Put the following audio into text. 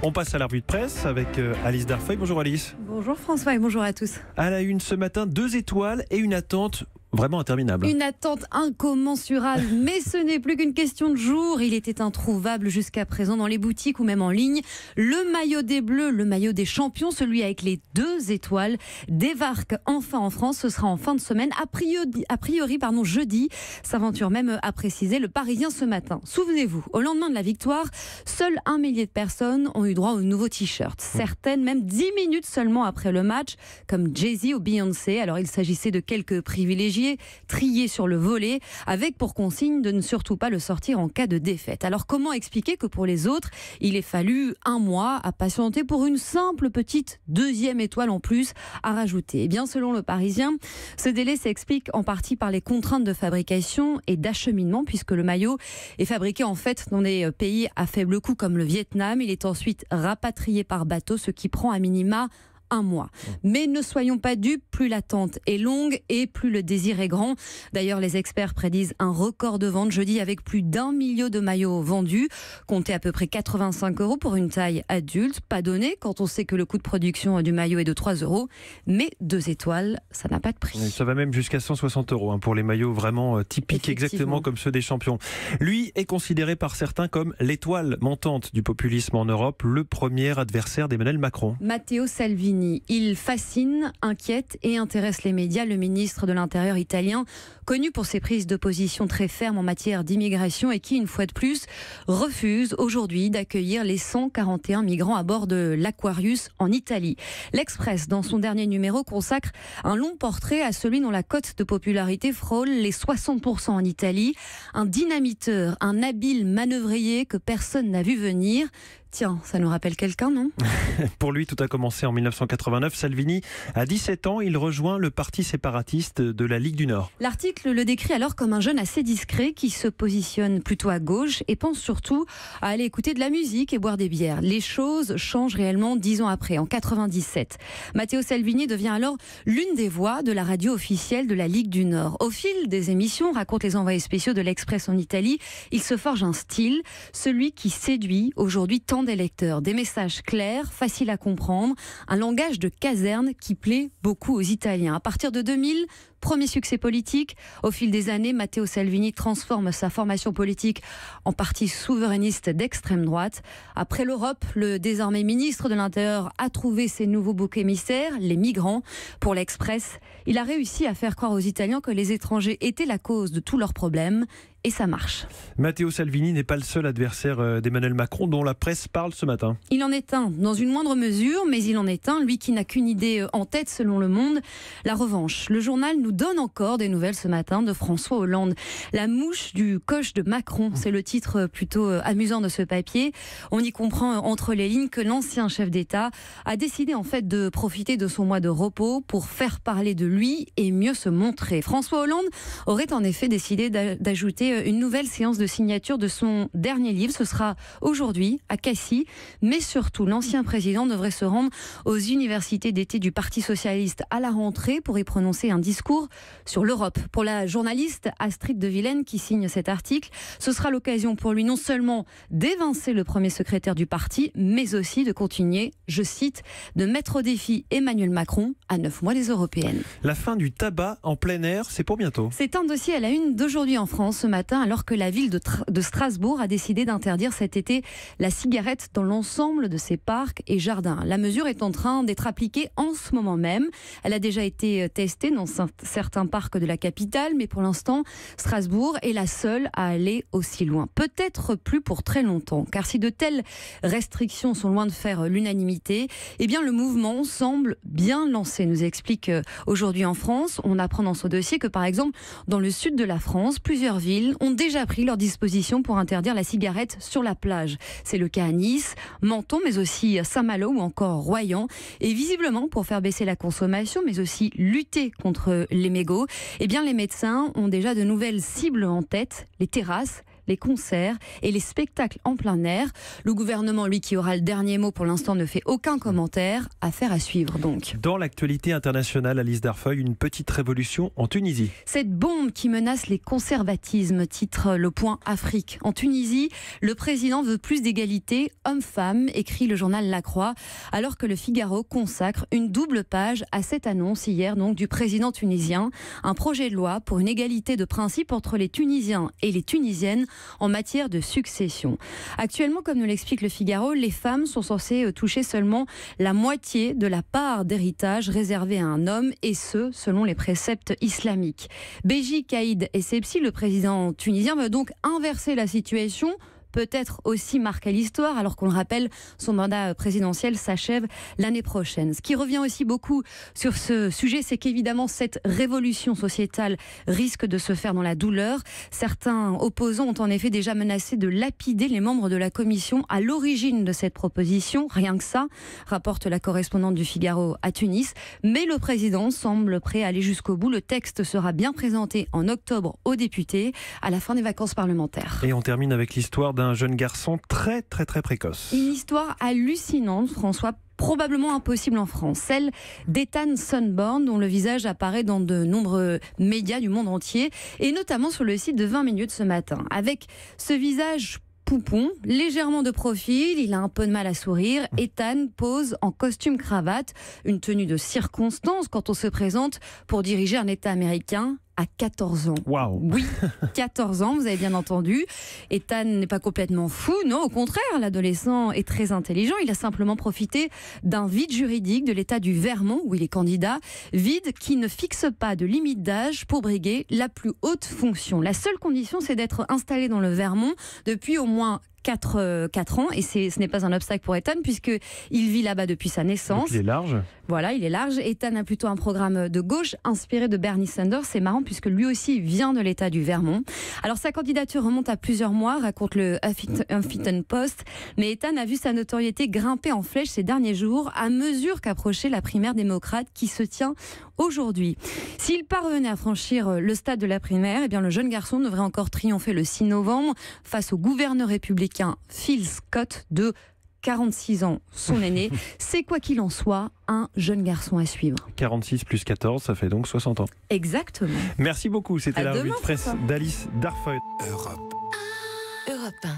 On passe à la revue de presse avec Alice Darfeuille. Bonjour Alice. Bonjour François et bonjour à tous. À la une ce matin, 2 étoiles et une attente vraiment interminable. Une attente incommensurable, mais ce n'est plus qu'une question de jour. Il était introuvable jusqu'à présent dans les boutiques ou même en ligne. Le maillot des Bleus, le maillot des champions, celui avec les 2 étoiles, débarque enfin en France. Ce sera en fin de semaine, a priori jeudi. S'aventure même à préciser le Parisien ce matin. Souvenez-vous, au lendemain de la victoire, seuls 1 millier de personnes ont eu droit au nouveau t-shirt. Certaines même 10 minutes seulement après le match, comme Jay-Z ou Beyoncé. Alors il s'agissait de quelques privilégiés trié sur le volet, avec pour consigne de ne surtout pas le sortir en cas de défaite. Alors comment expliquer que pour les autres, il ait fallu 1 mois à patienter pour une simple petite 2e étoile en plus à rajouter? Eh bien, selon le Parisien, ce délai s'explique en partie par les contraintes de fabrication et d'acheminement, puisque le maillot est fabriqué en fait dans des pays à faible coût comme le Vietnam. Il est ensuite rapatrié par bateau, ce qui prend à minima 1 mois. Mais ne soyons pas dupes, plus l'attente est longue et plus le désir est grand. D'ailleurs, les experts prédisent un record de vente jeudi avec plus d'1 million de maillots vendus. Comptez à peu près 85 € pour une taille adulte. Pas donné quand on sait que le coût de production du maillot est de 3 €. Mais 2 étoiles, ça n'a pas de prix. Ça va même jusqu'à 160 € pour les maillots vraiment typiques, exactement comme ceux des champions. Lui est considéré par certains comme l'étoile montante du populisme en Europe, le premier adversaire d'Emmanuel Macron. Matteo Salvini. Il fascine, inquiète et intéresse les médias. Le ministre de l'Intérieur italien, connu pour ses prises de position très fermes en matière d'immigration et qui, une fois de plus, refuse aujourd'hui d'accueillir les 141 migrants à bord de l'Aquarius en Italie. L'Express, dans son dernier numéro, consacre un long portrait à celui dont la cote de popularité frôle les 60% en Italie. Un dynamiteur, un habile manœuvrier que personne n'a vu venir. Tiens, ça nous rappelle quelqu'un, non? Pour lui, tout a commencé en 1989. Salvini a 17 ans. Il rejoint le parti séparatiste de la Ligue du Nord. L'article le décrit alors comme un jeune assez discret qui se positionne plutôt à gauche et pense surtout à aller écouter de la musique et boire des bières. Les choses changent réellement 10 ans après, en 97. Matteo Salvini devient alors l'une des voix de la radio officielle de la Ligue du Nord. Au fil des émissions, racontent les envoyés spéciaux de l'Express en Italie, il se forge un style, celui qui séduit aujourd'hui tant des lecteurs. Des messages clairs, faciles à comprendre, un langage de caserne qui plaît beaucoup aux Italiens. À partir de 2000, premier succès politique. Au fil des années, Matteo Salvini transforme sa formation politique en parti souverainiste d'extrême droite. Après l'Europe, le désormais ministre de l'Intérieur a trouvé ses nouveaux boucs émissaires, les migrants. Pour l'Express, il a réussi à faire croire aux Italiens que les étrangers étaient la cause de tous leurs problèmes. Et ça marche. Matteo Salvini n'est pas le seul adversaire d'Emmanuel Macron dont la presse parle ce matin. Il en est un, dans une moindre mesure, mais il en est un, lui qui n'a qu'une idée en tête selon Le Monde, la revanche. Le journal nous donne encore des nouvelles ce matin de François Hollande. La mouche du coche de Macron, c'est le titre plutôt amusant de ce papier. On y comprend entre les lignes que l'ancien chef d'État a décidé en fait de profiter de son mois de repos pour faire parler de lui et mieux se montrer. François Hollande aurait en effet décidé d'ajouter une nouvelle séance de signature de son dernier livre. Ce sera aujourd'hui à Cassis. Mais surtout, l'ancien président devrait se rendre aux universités d'été du Parti socialiste à la rentrée pour y prononcer un discours sur l'Europe. Pour la journaliste Astrid de Vilaine qui signe cet article, ce sera l'occasion pour lui non seulement d'évincer le premier secrétaire du parti, mais aussi de continuer, je cite, de mettre au défi Emmanuel Macron à 9 mois des européennes. La fin du tabac en plein air, c'est pour bientôt. C'est un dossier à la une d'aujourd'hui en France ce matin, alors que la ville de Strasbourg a décidé d'interdire cet été la cigarette dans l'ensemble de ses parcs et jardins. La mesure est en train d'être appliquée en ce moment même. Elle a déjà été testée dans certains parcs de la capitale, mais pour l'instant, Strasbourg est la seule à aller aussi loin. Peut-être plus pour très longtemps, car si de telles restrictions sont loin de faire l'unanimité, eh bien le mouvement semble bien lancé, nous explique aujourd'hui en France. On apprend dans ce dossier que par exemple, dans le sud de la France, plusieurs villes ont déjà pris leurs dispositions pour interdire la cigarette sur la plage. C'est le cas à Nice, Menton, mais aussi Saint-Malo ou encore Royan. Et visiblement, pour faire baisser la consommation, mais aussi lutter contre les mégots, eh bien les médecins ont déjà de nouvelles cibles en tête, les terrasses, les concerts et les spectacles en plein air. Le gouvernement, lui, qui aura le dernier mot pour l'instant, ne fait aucun commentaire. Affaire à suivre donc. Dans l'actualité internationale, Alice Darfeuille, une petite révolution en Tunisie. Cette bombe qui menace les conservatismes, titre Le Point Afrique. En Tunisie, le président veut plus d'égalité homme-femme, écrit le journal La Croix, alors que le Figaro consacre une double page à cette annonce hier donc du président tunisien, un projet de loi pour une égalité de principe entre les Tunisiens et les Tunisiennes en matière de succession. Actuellement, comme nous l'explique le Figaro, les femmes sont censées toucher seulement la moitié de la part d'héritage réservée à un homme, et ce, selon les préceptes islamiques. Béji Caïd Essebsi, le président tunisien, veut donc inverser la situation, peut-être aussi marquer l'histoire, alors qu'on le rappelle, son mandat présidentiel s'achève l'année prochaine. Ce qui revient aussi beaucoup sur ce sujet, c'est qu'évidemment, cette révolution sociétale risque de se faire dans la douleur. Certains opposants ont en effet déjà menacé de lapider les membres de la commission à l'origine de cette proposition, rien que ça, rapporte la correspondante du Figaro à Tunis. Mais le président semble prêt à aller jusqu'au bout. Le texte sera bien présenté en octobre aux députés, à la fin des vacances parlementaires. Et on termine avec l'histoire d'un jeune garçon très précoce. Une histoire hallucinante, François, probablement impossible en France, celle d'Ethan Sunborn, dont le visage apparaît dans de nombreux médias du monde entier, et notamment sur le site de 20 minutes ce matin. Avec ce visage poupon, légèrement de profil, il a un peu de mal à sourire. Ethan pose en costume cravate, une tenue de circonstance quand on se présente pour diriger un État américain à 14 ans. Waouh. Oui, 14 ans, vous avez bien entendu. Ethan n'est pas complètement fou, non, au contraire, l'adolescent est très intelligent. Il a simplement profité d'un vide juridique de l'État du Vermont, où il est candidat, vide qui ne fixe pas de limite d'âge pour briguer la plus haute fonction. La seule condition, c'est d'être installé dans le Vermont depuis au moins 4 ans, et ce n'est pas un obstacle pour Ethan puisqu'il vit là-bas depuis sa naissance. Donc il est large. Voilà, il est large. Ethan a plutôt un programme de gauche inspiré de Bernie Sanders. C'est marrant puisque lui aussi vient de l'État du Vermont. Alors sa candidature remonte à plusieurs mois, raconte le Huffington Post, mais Ethan a vu sa notoriété grimper en flèche ces derniers jours à mesure qu'approchait la primaire démocrate qui se tient aujourd'hui. S'il parvenait à franchir le stade de la primaire, eh bien le jeune garçon devrait encore triompher le 6 novembre face au gouverneur républicain Phil Scott de 46 ans, son aîné. C'est quoi qu'il en soit, un jeune garçon à suivre. 46 plus 14, ça fait donc 60 ans. Exactement. Merci beaucoup, c'était la revue de presse François. d'Alice Darfeuille. Europe 1.